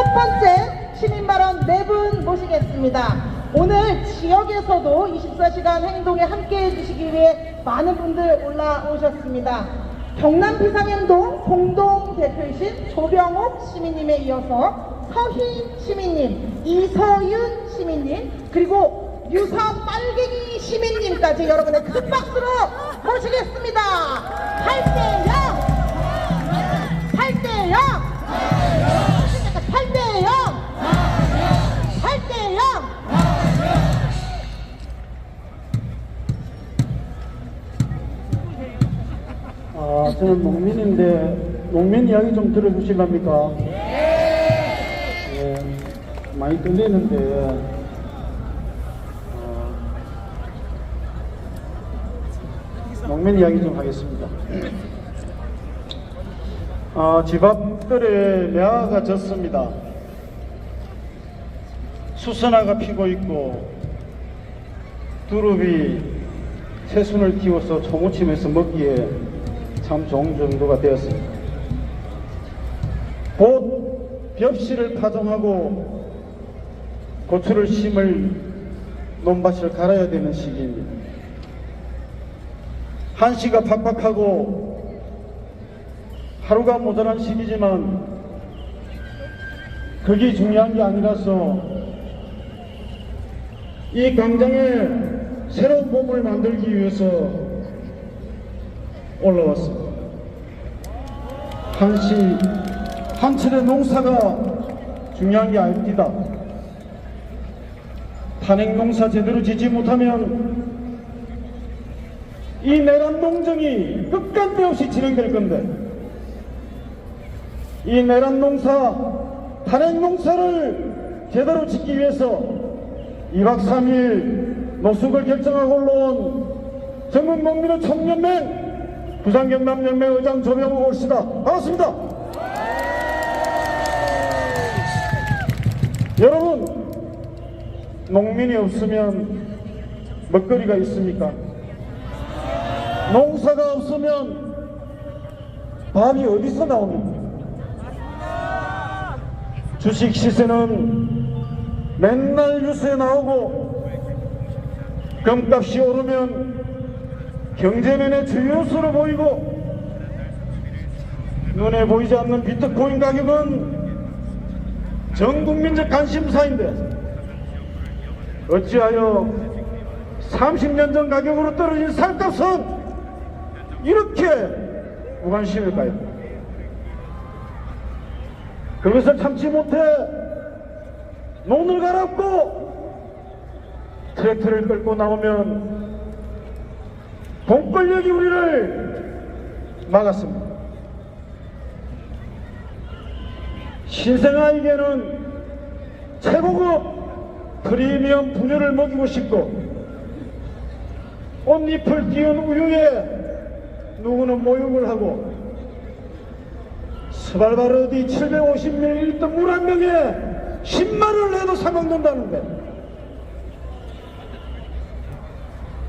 첫 번째 시민발언 4분 모시겠습니다. 오늘 지역에서도 24시간 행동에 함께해 주시기 위해 많은 분들 올라오셨습니다. 경남 비상행동 공동대표이신 조병옥 시민님에 이어서 서희 시민님, 이서윤 시민님, 그리고 유사 빨갱이 시민님까지 여러분의 큰 박수로 모시겠습니다. 8대 0! 8대 0! 8대 0! 8대 0! 저는 농민인데 농민 이야기 좀 들어주실랍니까? 예, 많이 떨리는데 농민 이야기 좀 하겠습니다. 집 앞들에 매화가 졌습니다. 수선화가 피고 있고 두릅이 새순을 띄워서 초무침해서 먹기에 참 좋은 정도가 되었습니다. 곧 벽실을 파종하고 고추를 심을 논밭을 갈아야 되는 시기입니다. 한시가 팍팍하고 하루가 모자란 시기지만 그게 중요한 게 아니라서 이 광장에 새로운 봄을 만들기 위해서 올라왔습니다. 한철의 농사가 중요한 게 아닙니다. 탄핵 농사 제대로 짓지 못하면 이 내란 농정이 끝간데 없이 진행될 건데, 이 내란 농사, 탄핵 농사를 제대로 짓기 위해서 2박 3일 노숙을 결정하고 올라온 전국농민의 총연맹 부산경남연맹 의장 조병옥 올시다. 반갑습니다. 여러분, 농민이 없으면 먹거리가 있습니까? 농사가 없으면 밥이 어디서 나옵니까? 주식 시세는 맨날 뉴스에 나오고 금값이 오르면 경제면의 주요수로 보이고 눈에 보이지 않는 비트코인 가격은 전국민적 관심사인데 어찌하여 30년 전 가격으로 떨어진 쌀값은 이렇게 무관심일까요? 그것을 참지 못해 논을 갈아엎고 트랙터를 끌고 나오면 돈권력이 우리를 막았습니다. 신생아에게는 최고급 프리미엄 분유를 먹이고 싶고 꽃잎을 띄운 우유에 누구는 모욕을 하고 스발바르디 750ml 물 한 병에 10만원을 내도 사 먹는다는데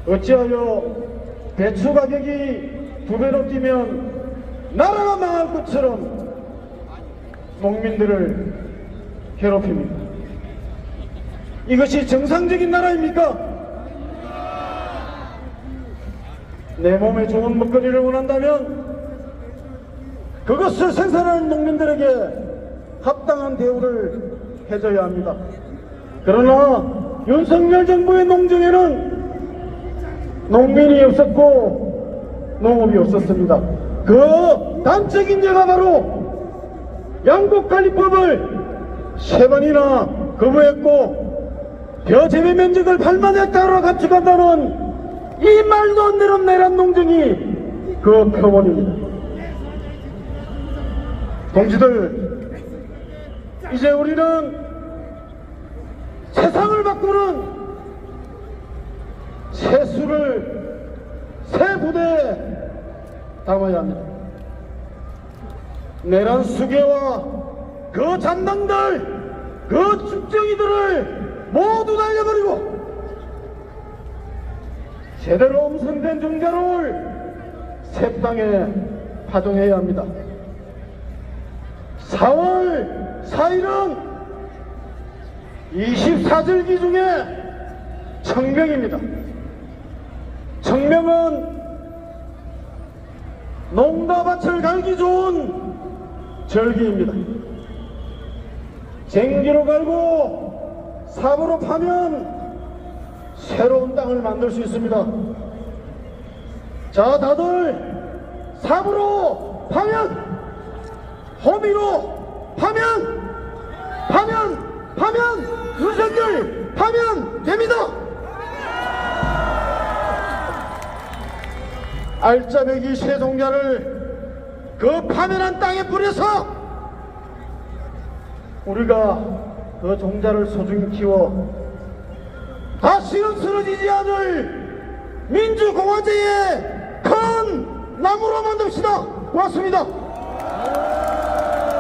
어찌하여 배추 가격이 2배로 뛰면 나라가 망할 것처럼 농민들을 괴롭힙니다. 이것이 정상적인 나라입니까? 내 몸에 좋은 먹거리를 원한다면 그것을 생산하는 농민들에게 합당한 대우를 해줘야 합니다. 그러나 윤석열 정부의 농정에는 농민이 없었고 농업이 없었습니다. 그 단적 인재가 바로 양곡관리법을 3번이나 거부했고 벼재배 면적을 8만 헥타르로 감축한다는 이 말도 안 되는 내란 농정이 그 표본입니다. 동지들, 이제 우리는 세상을 바꾸는 새 수를 새 부대에 담아야 합니다. 내란 수괴와 그 잔당들, 그 축정이들을 모두 날려버리고 제대로 엄선된 종자를 새 땅에 파종해야 합니다. 4월 4일은 24절기 중에 청명입니다. 청명은 농가 밭을 갈기 좋은 절기입니다. 쟁기로 갈고 삽으로 파면 새로운 땅을 만들 수 있습니다. 자, 다들 삽으로 파면, 호미로 파면, 윤석열 파면 됩니다. 알짜배기 쇠종자를 그 파면한 땅에 뿌려서 우리가 그 종자를 소중히 키워 다시는 쓰러지지 않을 민주공화제의 큰 나무로 만듭시다. 고맙습니다.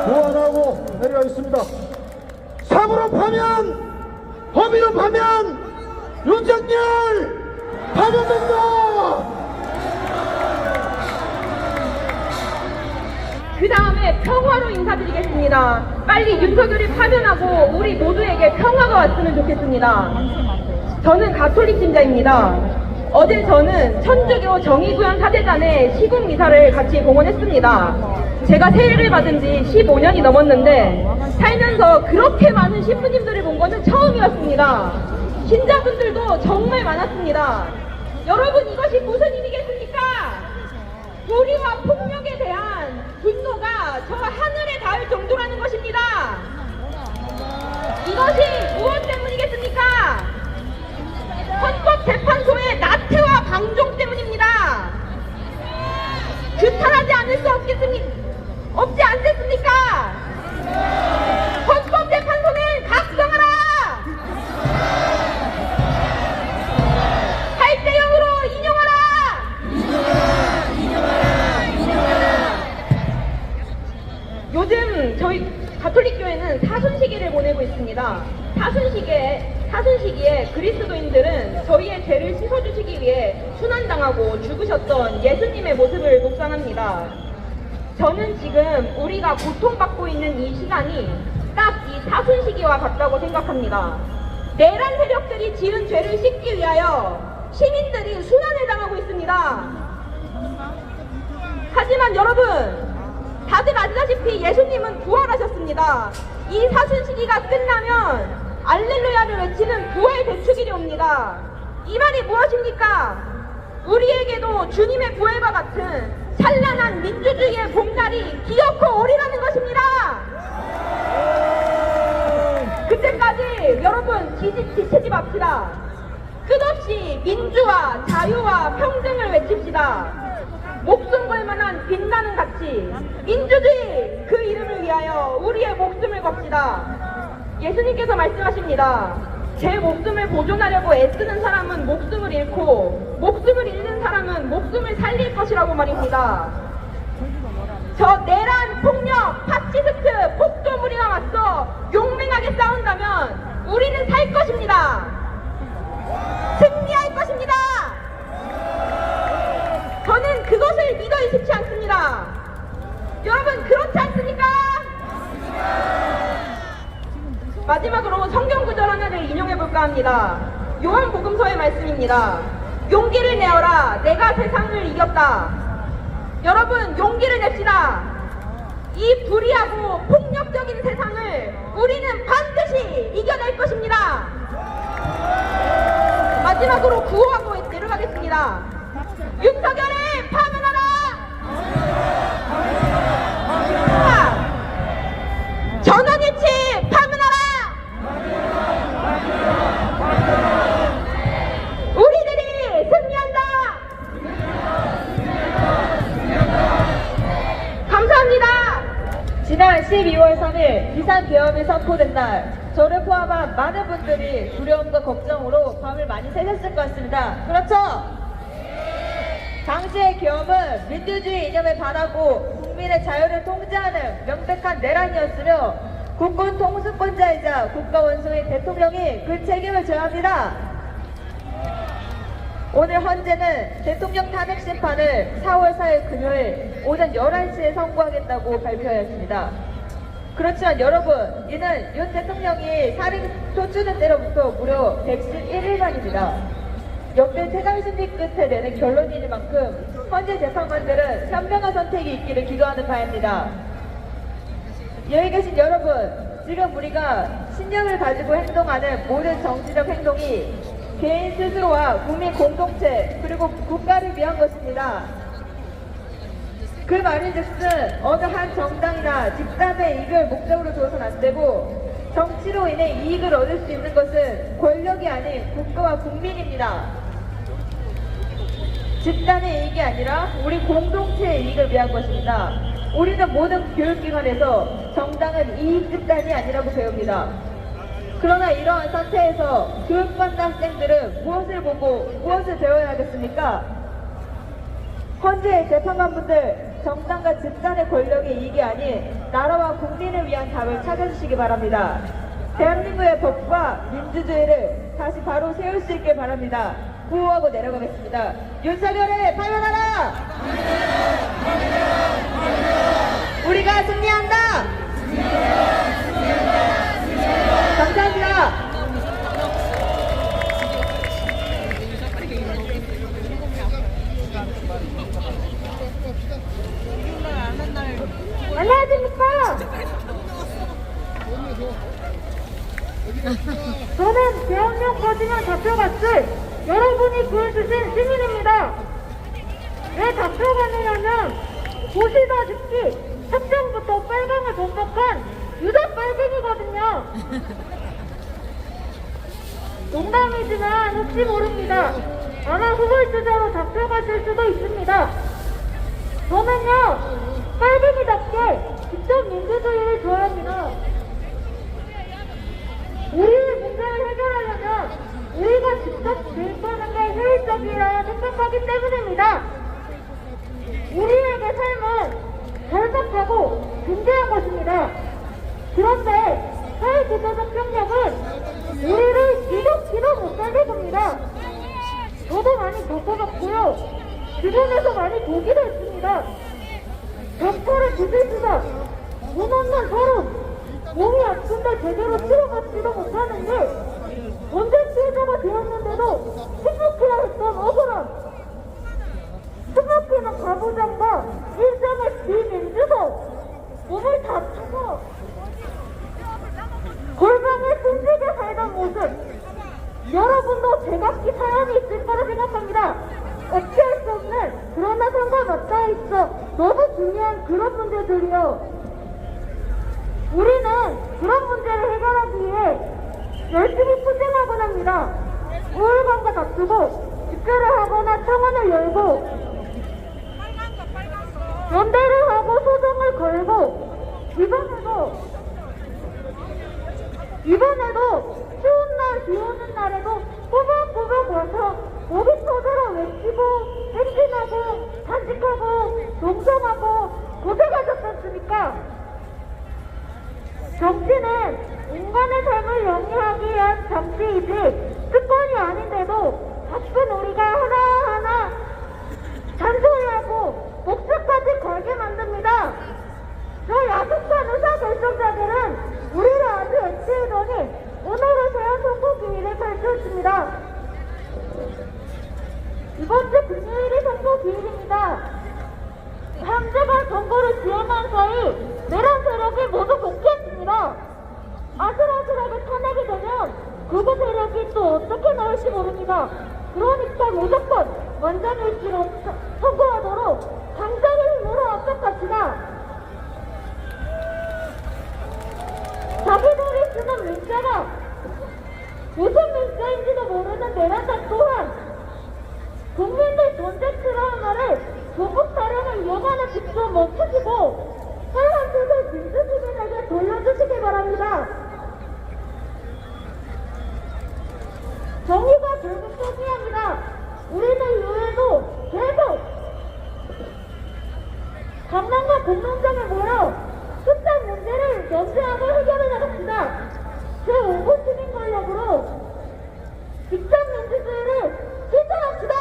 무한하고 내려가겠습니다. 삽으로 파면, 호미로 파면, 윤석열 파면된다. 그 다음에 평화로 인사드리겠습니다. 빨리 윤석열이 파면하고 우리 모두에게 평화가 왔으면 좋겠습니다. 저는 가톨릭 신자입니다. 어제 저는 천주교 정의구현 사제단의 시국 미사를 같이 공헌했습니다. 제가 세례를 받은 지 15년이 넘었는데 살면서 그렇게 많은 신부님들을 본 거는 처음이었습니다. 신자분들도 정말 많았습니다. 여러분, 이것이 무슨 일이겠습니까? 불의와 폭력에 대한 분노가 저 하늘에 닿을 정도라는 것입니다. 이것이 무엇 때문이겠습니까? 헌법재판소의 나태와 방종 때문입니다. 규탄하지 않을 수 없지 않겠습니까? 헌법재판소는 각성하라! 8대0으로 인용하라! 요즘 저희 가톨릭교회는 사순시기를 보내고 있습니다. 사순시기에 그리스도인들은 저희의 죄를 씻어주시기 위해 순환당하고 죽으셨던 예수님의 모습을 묵상합니다. 저는 지금 우리가 고통받고 있는 이 시간이 딱 이 사순시기와 같다고 생각합니다. 내란 세력들이 지은 죄를 씻기 위하여 시민들이 순환을 당하고 있습니다. 하지만 여러분, 다들 아시다시피 예수님은 부활하셨습니다. 이 사순시기가 끝나면 알렐루야를 외치는 부활 대축일이 옵니다. 이 말이 무엇입니까? 우리에게도 주님의 부활과 같은 찬란한 민주주의의 봄날이 기어코 오리라는 것입니다. 그때까지 여러분 지치지 맙시다. 끝없이 민주와 자유와 평등을 외칩시다. 목숨 걸 만한 빛나는 가치, 민주주의, 그 이름을 위하여 우리의 목숨을 겁시다. 예수님께서 말씀하십니다. 제 목숨을 보존하려고 애쓰는 사람은 목숨을 잃고 목숨을 잃는 사람은 목숨을 살릴 것이라고 말입니다. 저 내란, 폭력, 파시스트, 폭도무리와 맞서 용맹하게 싸운다면 우리는 살 것입니다. 승리할 것입니다. 저는 그것을 믿어 의식치 않습니다. 여러분, 그렇지 않습니까? 마지막으로 성경 구절 하나를 인용해볼까 합니다. 요한복음서의 말씀입니다. 용기를 내어라, 내가 세상을 이겼다. 여러분, 용기를 냅시다. 이 불의하고 폭력적인 세상을 우리는 반드시 이겨낼 것입니다. 마지막으로 구호하고 내려가겠습니다. 윤석열을 파면하라! 전원일치 파면하라! 우리들이 승리한다! 감사합니다. 지난 12월 3일 비상계엄이 선포된 날, 저를 포함한 많은 분들이 두려움과 걱정으로 밤을 많이 새셨을 것 같습니다. 그렇죠? 당시의 계엄은 민주주의 이념에 반하고 국민의 자유를 통제하는 명백한 내란이었으며 국군 통수권자이자 국가원수인 대통령이 그 책임을 져야 합니다. 오늘 헌재는 대통령 탄핵 심판을 4월 4일 금요일 오전 11시에 선고하겠다고 발표하였습니다. 그렇지만 여러분, 이는 윤 대통령이 살인 쫓주는 때로부터 무려 111일만입니다. 역대 최강심리 끝에 내는 결론이니만큼 현재 재판관들은 현명한 선택이 있기를 기도하는 바입니다. 여기 계신 여러분, 지금 우리가 신념을 가지고 행동하는 모든 정치적 행동이 개인 스스로와 국민 공동체 그리고 국가를 위한 것입니다. 그 말인즉슨 어느 한 정당이나 집단의 이익을 목적으로 둬서는 안 되고 정치로 인해 이익을 얻을 수 있는 것은 권력이 아닌 국가와 국민입니다. 집단의 이익이 아니라 우리 공동체의 이익을 위한 것입니다. 우리는 모든 교육기관에서 정당은 이익 집단이 아니라고 배웁니다. 그러나 이러한 상태에서 교육받는 학생들은 무엇을 보고 무엇을 배워야 하겠습니까? 헌재의 재판관분들, 정당과 집단의 권력의 이익이 아닌 나라와 국민을 위한 답을 찾아주시기 바랍니다. 대한민국의 법과 민주주의를 다시 바로 세울 수 있길 바랍니다. 구호하고 내려가겠습니다. 윤석열을 파면하라! 우리가 승리한다! 감사합니다. 안녕하십니까. 저는 대학력 거지만 잡혀갔을 여러분이 구해주신 시민입니다. 왜 잡혀가느냐면 보시다시피 첫장부터 빨강을 번복한 유자 빨갱이거든요. 농담이지만 혹시 모릅니다. 아마 후보주자로 잡혀가실 수도 있습니다. 저는요, 빨갱이답게 직접 민주주의를 좋아합니다. 우리의 문제를 해결하려면 우리가 직접 대입하는 게 효율적이라 생각하기 때문입니다. 우리에게 삶은 절박하고 존재한 것입니다. 그런데 사회구조적 협력은 우리를 기도 못하게 합니다. 저도 많이 겪어봤고요. 주변에서 많이 보기도 했습니다. 벽돌을 부딪히다 문 없는 서로 몸이 아픈데 제대로 치료받지도 못하는데 언제 피해자가 되었는데도 행복해야 했던 억울함, 스모키는 가부장과 일정의 비민주소, 몸을 다치고 골방에 숨지게 살던 모습, 여러분도 제각기 사연이 있을 거라 생각합니다. 어찌할 수 없는, 그러나 상관 맞닿아 있어 너무 중요한 그런 문제들이요. 우리는 그런 문제를 해결하기 위해 열심히 투쟁하곤 합니다. 우울감과 다투고 집회를 하거나 청원을 열고 연대를 하고 소정을 걸고 이번에도 추운 날 비 오는 날에도 꾸벅꾸벅 와서 목이 터져라 외치고 행진하고 단식하고 농성하고 고생하셨지 않습니까? 정치는 인간의 삶을 영위하기 위한 장치이지 습관이 아닌데도 바쁜 우리가 하나하나 잔소리하고 목숨까지 걸게 만듭니다. 저 야속한 의사결정자들은 우리를 아주 애취하더니 오늘에서야 선거 기일을 발표했습니다. 이번 주 금요일이 선거 기일입니다. 황제가 선거를 지원한 사이 내란 세력이 모두 복귀했습니다. 아슬아슬하게 탄핵이 되면 극우 세력이 또 어떻게 나올지 모릅니다. 그러니까 무조건 완전일치로 선거하도록 당장의 힘으로 압박합시다. 자기들이 쓰는 문자가 무슨 문자인지도 모르는 내란자 또한 국민들 존재 트라우마를 조국 사령을 요만한 직접 멈추시고 빨간 뜻을 민주주민에게 돌려주시기 바랍니다. 정의가 결국 포기합니다. 우리는 이후에도 계속 강남과 공농장에 모여 숫자 문제를 연대하고 해결해 나갑시다. 제5구 시민 권력으로 직접 민주주의를 실천합시다.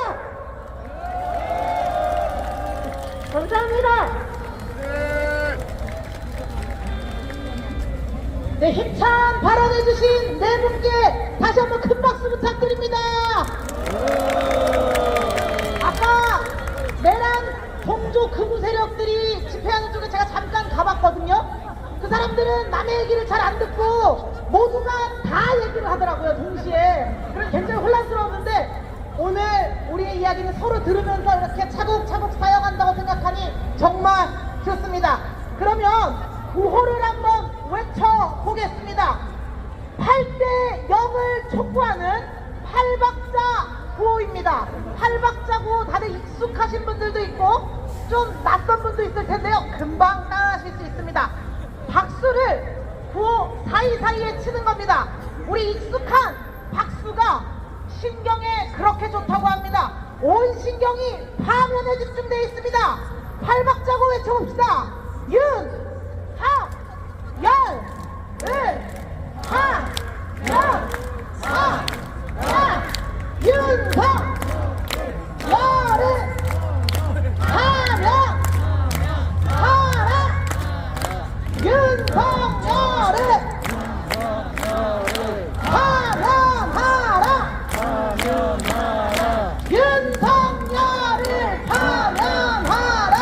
감사합니다. 네, 힘찬 발언해주신 네 분께 다시 한번 큰 박수 부탁드립니다. 아까 내란 동조 극우 세력들이 집회하는 쪽에 제가 잠깐 가봤거든요. 그 사람들은 남의 얘기를 잘 안 듣고 모두가 다 얘기를 하더라고요, 동시에. 그래서 굉장히 혼란스러웠는데 오늘 우리의 이야기는 서로 들으면서 이렇게 차곡차곡 쌓여간다고 생각하니 정말 좋습니다. 그러면 구호를 한번 외쳐보겠습니다. 8대 0을 촉구하는 8박자 구호입니다. 8박자 구호 다들 익숙하신 분들도 있고 좀 낯선 분도 있을 텐데요. 금방 따라하실 수 있습니다. 박수를 구호 사이사이에 치는 겁니다. 우리 익숙한 박수가 신경에 그렇게 좋다고 합니다. 온 신경이 화면에 집중되어 있습니다. 8박자고 외쳐봅시다. 윤, 하, 열, 을, 하, 연, 하, 야, 윤석, 열을, 하면, 하라, 윤석열을, 하면, 하라, 윤석열을 파면하라.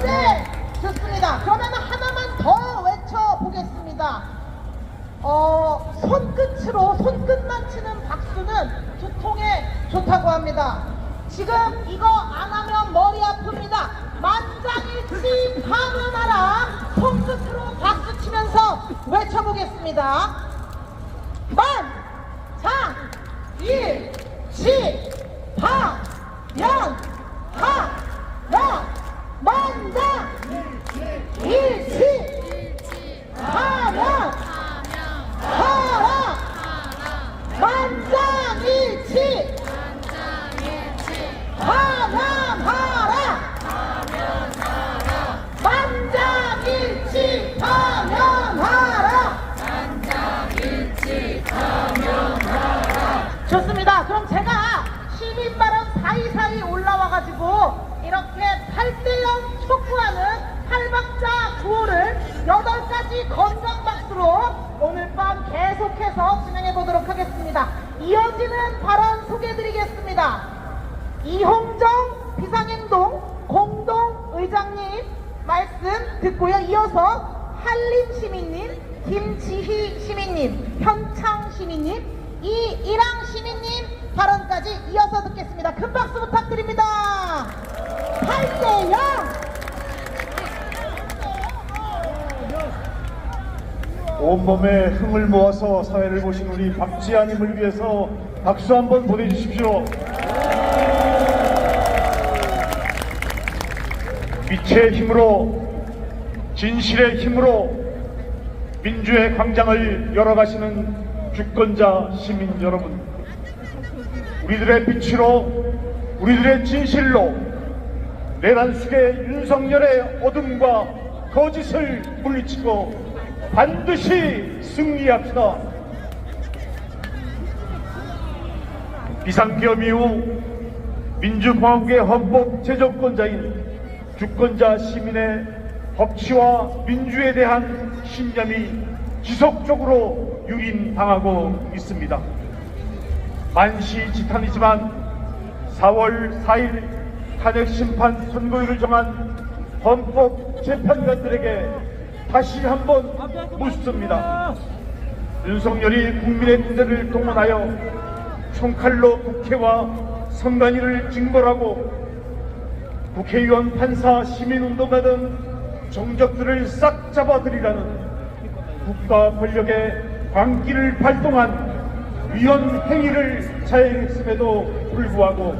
네, 좋습니다. 그러면 하나만 더 외쳐보겠습니다. 손끝으로 손끝만 치는 박수는 두통에 좋다고 합니다. 지금 이거 안 하면 머리 아픕니다. 만장일치 파면하라. 손끝으로 박수 치면서 외쳐보겠습니다. 만장일치 파면하라. 만장일치 파면하라. 만장일치 파면하라. 만장일치 파면하라. 좋습니다. 그럼 제가 시민 발언 사이사이 올라와가지고 이렇게 8대0 촉구하는 8박자 구호를 8가지 건강 박수로 오늘 밤 계속해서 진행해 보도록 하겠습니다. 이어지는 발언 소개해드리겠습니다. 이홍정 비상행동 공동의장님 말씀 듣고요. 이어서 한림 시민님, 김지희 시민님, 현창 시민님, 이일랑 시민님 발언까지 이어서 듣겠습니다. 큰 박수 부탁드립니다. 8대0. 온몸에 흥을 모아서 사회를 보신 우리 박지아님을 위해서 박수 한번 보내주십시오. 빛의 힘으로, 진실의 힘으로 민주의 광장을 열어가시는 주권자 시민 여러분, 우리들의 빛으로, 우리들의 진실로 내란 속의 윤석열의 어둠과 거짓을 물리치고 반드시 승리합시다. 비상기업 이후 민주공화국의 헌법 제정권자인 주권자 시민의 법치와 민주에 대한 신념이 지속적으로 유린당하고 있습니다. 만시지탄이지만 4월 4일 탄핵심판 선고일을 정한 헌법재판관들에게 다시 한번 묻습니다. 윤석열이 국민의 군대를 동원하여 총칼로 국회와 선관위를 징벌하고 국회의원, 판사, 시민운동가 등 정적들을 싹 잡아들이라는 국가 권력의 광기를 발동한 위헌 행위를 자행했음에도 불구하고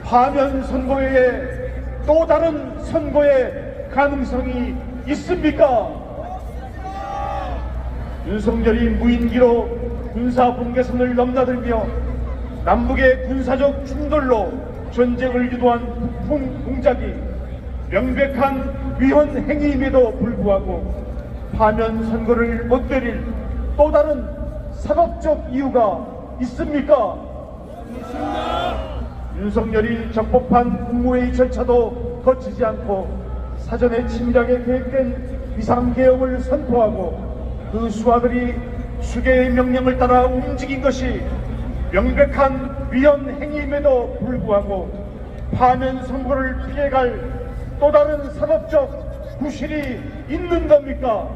파면 선고의 또 다른 선고의 가능성이 있습니까? 윤석열이 무인기로 군사 분계선을 넘나들며 남북의 군사적 충돌로 전쟁을 유도한 북풍 공작이 명백한 위헌 행위임에도 불구하고 파면 선고를 못 내릴 또 다른 사법적 이유가 있습니까? 윤석열이 적법한 국무회의 절차도 거치지 않고 사전에 치밀하게 계획된 비상계엄을 선포하고 그 수하들이 수계의 명령을 따라 움직인 것이 명백한 위헌 행위임에도 불구하고 파면 선고를 피해갈 또 다른 사법적 구실이 있는 겁니까?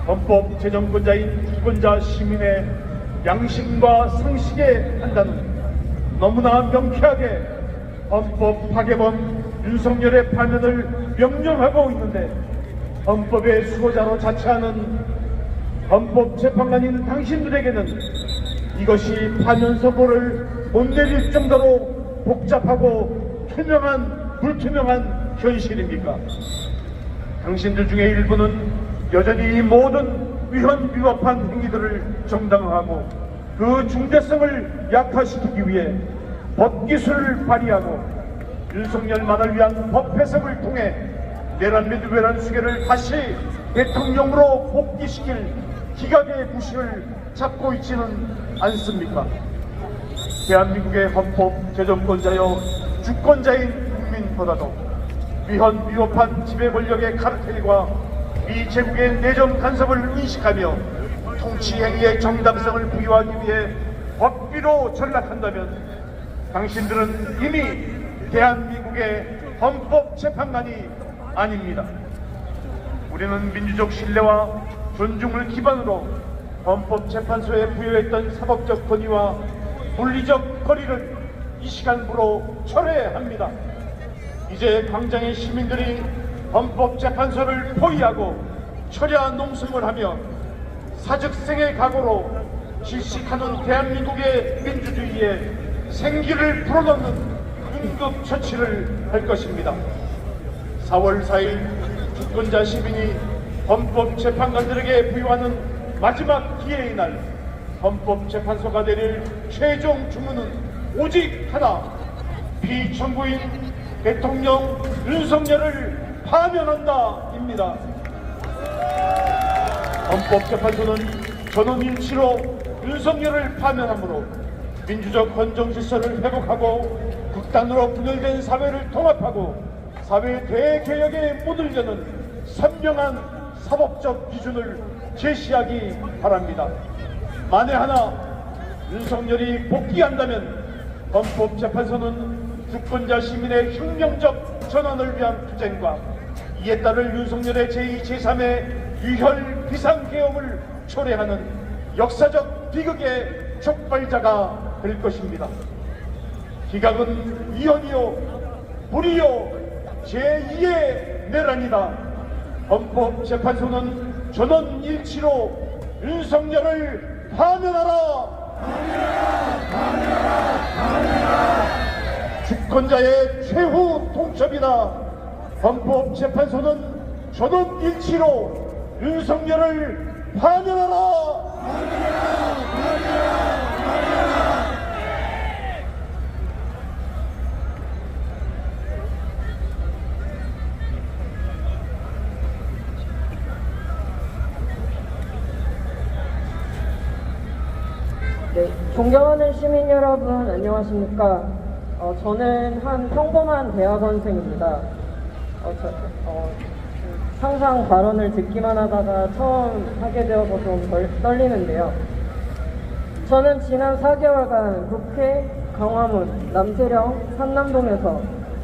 헌법 제정권자인 주권자 시민의 양심과 상식의 판단은 너무나 명쾌하게 헌법 파괴범 윤석열의 파면을 명령하고 있는데 헌법의 수호자로 자처하는 헌법재판관인 당신들에게는 이것이 파면 선고를 못 내릴 정도로 복잡하고 불투명한 현실입니까? 당신들 중에 일부는 여전히 이 모든 위헌 위법한 행위들을 정당화하고 그 중대성을 약화시키기 위해 법기술을 발휘하고 윤석열만을 위한 법 해석을 통해 내란 및 외란 수계를 다시 대통령으로 복귀시킬 기각의 부실을 찾고 있지는 않습니까? 대한민국의 헌법 제정권자여 주권자인 국민보다도 위헌 위법한 지배 권력의 카르텔과 이 제국의 내정 간섭을 의식하며 통치 행위의 정당성을 부여하기 위해 법비로 전락한다면 당신들은 이미 대한민국의 헌법재판관이 아닙니다. 우리는 민주적 신뢰와 존중을 기반으로 헌법재판소에 부여했던 사법적 권위와 물리적 거리를 이 시간부로 철회합니다. 이제 광장의 시민들이 헌법재판소를 포위하고 철야 농성을 하며 사즉생의 각오로 질식하는 대한민국의 민주주의에 생기를 불어넣는 응급처치를 할 것입니다. 4월 4일 주권자 시민이 헌법재판관들에게 부여하는 마지막 기회의 날 헌법재판소가 내릴 최종 주문은 오직 하나, 피청구인 대통령 윤석열을 파면한다입니다. 헌법재판소는 전원일치로 윤석열을 파면함으로 민주적 헌정 질서를 회복하고 극단으로 분열된 사회를 통합하고 사회 대개혁의 문을 여는 선명한 사법적 기준을 제시하기 바랍니다. 만에 하나 윤석열이 복귀한다면 헌법재판소는 주권자 시민의 혁명적 전환을 위한 투쟁과 이에 따를 윤석열의 제2, 제3의 유혈 비상계엄을 초래하는 역사적 비극의 촉발자가 될 것입니다. 기각은 위헌이요 불이요 제2의 내란이다. 헌법재판소는 전원일치로 윤석열을 파면하라. 주권자의 최후 통첩이다. 헌법재판소는 전원일치로 윤석열을 파면하라. 네, 존경하는 시민 여러분 안녕하십니까? 저는 한 평범한 대학원생입니다. 항상 발언을 듣기만 하다가 처음 하게 되어서 좀 떨리는데요. 저는 지난 4개월간 국회, 광화문, 남태령, 한남동에서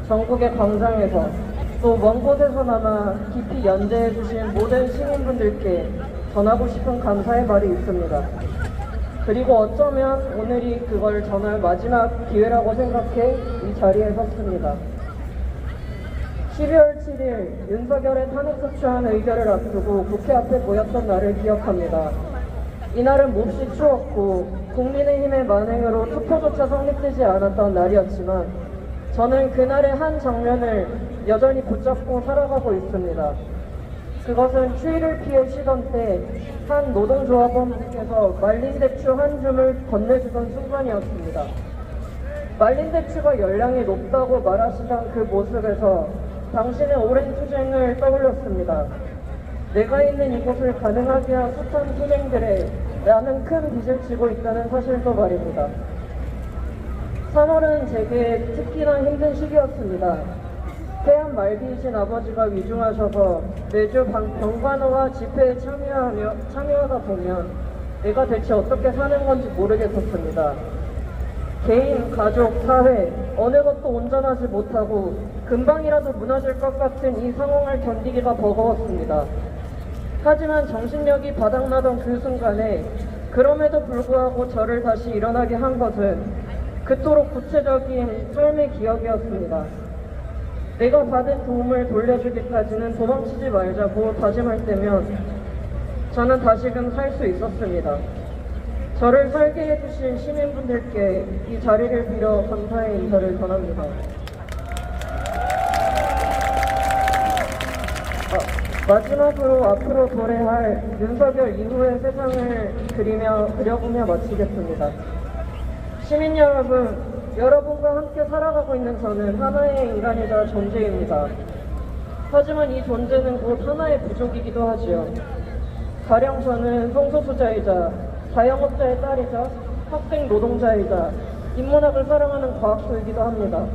전국의 광장에서 또 먼 곳에서나마 깊이 연대해주신 모든 시민분들께 전하고 싶은 감사의 말이 있습니다. 그리고 어쩌면 오늘이 그걸 전할 마지막 기회라고 생각해 이 자리에 섰습니다. 12월 7일 윤석열의 탄핵소추안 의결을 앞두고 국회 앞에 모였던 날을 기억합니다. 이날은 몹시 추웠고 국민의힘의 만행으로 투표조차 성립되지 않았던 날이었지만 저는 그날의 한 장면을 여전히 붙잡고 살아가고 있습니다. 그것은 추위를 피해 쉬던 때 한 노동조합원분께서 말린 대추 한 줌을 건네주던 순간이었습니다. 말린 대추가 열량이 높다고 말하시던 그 모습에서 당신의 오랜 투쟁을 떠올렸습니다. 내가 있는 이곳을 가능하게 한 숱한 투쟁들에 나는 큰 빚을 지고 있다는 사실도 말입니다. 3월은 제게 특히나 힘든 시기였습니다. 폐암 말기이신 아버지가 위중하셔서 매주 병간호와 집회에 참여하다 보면 내가 대체 어떻게 사는 건지 모르겠었습니다. 개인, 가족, 사회, 어느 것도 온전하지 못하고 금방이라도 무너질 것 같은 이 상황을 견디기가 버거웠습니다. 하지만 정신력이 바닥나던 그 순간에 그럼에도 불구하고 저를 다시 일어나게 한 것은 그토록 구체적인 삶의 기억이었습니다. 내가 받은 도움을 돌려주기까지는 도망치지 말자고 다짐할 때면 저는 다시금 살 수 있었습니다. 저를 살게 해주신 시민분들께 이 자리를 빌어 감사의 인사를 전합니다. 마지막으로 앞으로 도래할 윤석열 이후의 세상을 그려보며 마치겠습니다. 시민 여러분, 여러분과 함께 살아가고 있는 저는 하나의 인간이자 존재입니다. 하지만 이 존재는 곧 하나의 부족이기도 하지요. 가령 저는 성소수자이자 자영업자의 딸이자 학생 노동자이자 인문학을 사랑하는 과학소이기도 합니다.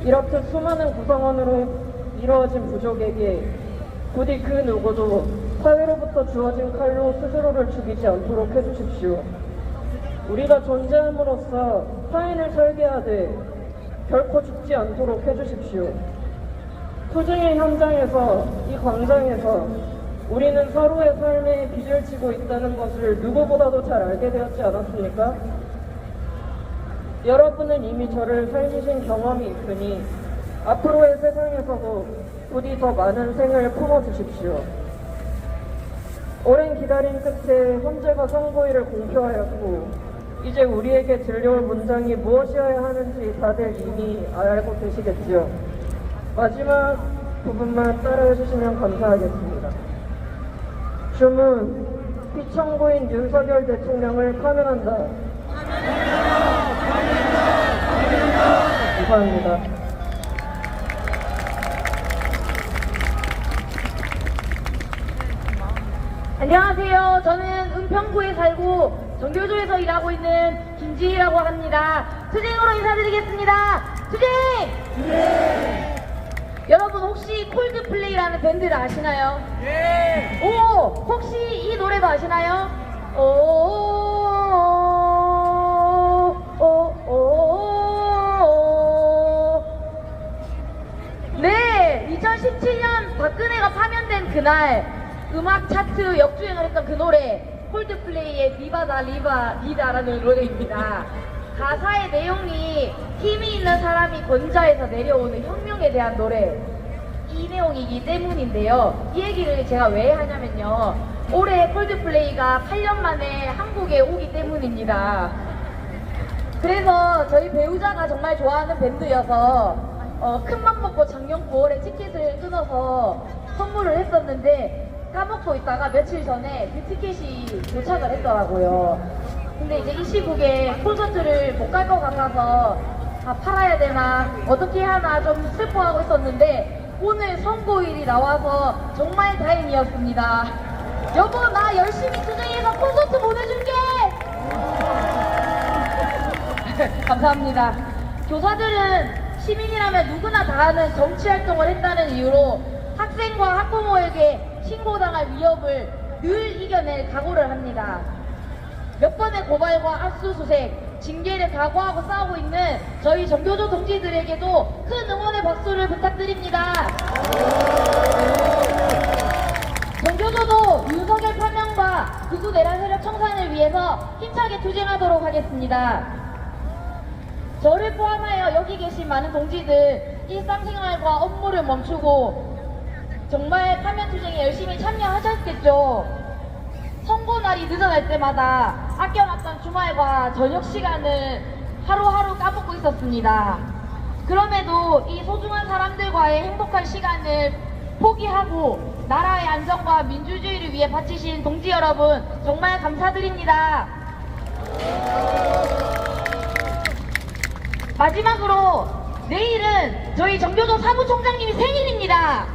이렇듯 수많은 구성원으로 이루어진 부족에게 부디 그 누구도 사회로부터 주어진 칼로 스스로를 죽이지 않도록 해주십시오. 우리가 존재함으로써 타인을 설계하되 결코 죽지 않도록 해주십시오. 투쟁의 현장에서, 이 광장에서 우리는 서로의 삶에 빚을 지고 있다는 것을 누구보다도 잘 알게 되었지 않았습니까? 여러분은 이미 저를 살리신 경험이 있으니 앞으로의 세상에서도 부디 더 많은 생을 품어주십시오. 오랜 기다림 끝에 헌재가 선고일을 공표하였고 이제 우리에게 들려올 문장이 무엇이어야 하는지 다들 이미 알고 계시겠지요. 마지막 부분만 따라해 주시면 감사하겠습니다. 주문, 피청구인 윤석열 대통령을 파면한다. 감사합니다. 안녕하세요. 저는 은평구에 살고 정교조에서 일하고 있는 김지희라고 합니다. 투쟁으로 인사드리겠습니다. 투쟁! 네. 여러분 혹시 콜드플레이라는 밴드를 아시나요? 네. 오, 혹시 이 노래도 아시나요? 네, 2017년 박근혜가 파면된 그날 음악 차트 역주행을 했던 그 노래 콜드플레이의 비바다 리다라는 노래입니다. 가사의 내용이 힘이 있는 사람이 권좌에서 내려오는 혁명에 대한 노래, 이 내용이기 때문인데요. 이 얘기를 제가 왜 하냐면요, 올해 콜드플레이가 8년 만에 한국에 오기 때문입니다. 그래서 저희 배우자가 정말 좋아하는 밴드여서 큰맘 먹고 작년 9월에 티켓을 끊어서 선물을 했었는데 까먹고 있다가 며칠 전에 그 티켓이 도착을 했더라고요. 근데 이제 이 시국에 콘서트를 못 갈 것 같아서 팔아야 되나 어떻게 하나 좀 슬퍼하고 있었는데 오늘 선고일이 나와서 정말 다행이었습니다. 여보, 나 열심히 투쟁해서 콘서트 보내줄게. 감사합니다. 교사들은 시민이라면 누구나 다 하는 정치활동을 했다는 이유로 학생과 학부모에게 신고당할 위협을 늘 이겨낼 각오를 합니다. 몇 번의 고발과 압수수색, 징계를 각오하고 싸우고 있는 저희 정교조 동지들에게도 큰 응원의 박수를 부탁드립니다. 정교조도 윤석열 파면과 극우 내란 세력 청산을 위해서 힘차게 투쟁하도록 하겠습니다. 저를 포함하여 여기 계신 많은 동지들 일상생활과 업무를 멈추고 정말 파면 투쟁에 열심히 참여하셨겠죠. 선고날이 늦어날 때마다 아껴놨던 주말과 저녁 시간을 하루하루 까먹고 있었습니다. 그럼에도 이 소중한 사람들과의 행복한 시간을 포기하고 나라의 안정과 민주주의를 위해 바치신 동지 여러분 정말 감사드립니다. 마지막으로 내일은 저희 정교조 사무총장님이 생일입니다.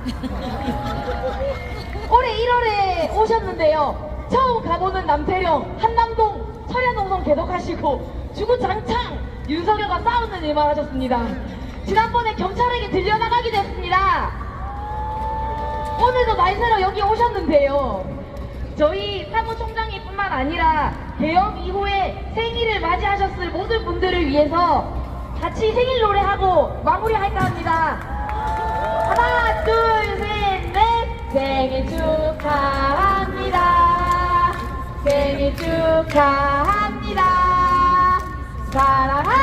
올해 1월에 오셨는데요. 처음 가보는 남태령, 한남동, 철야농성 개독하시고 주구장창 윤석열과 싸우는 일만 하셨습니다. 지난번에 경찰에게 들려나가기도 했습니다. 말세로 여기 오셨는데요. 저희 사무총장이 뿐만 아니라 개업 이후에 생일을 맞이하셨을 모든 분들을 위해서 같이 생일 노래하고 마무리할까 합니다. 하나, 둘, 셋, 넷. 생일 축하합니다. 생일 축하합니다. 사랑합니다.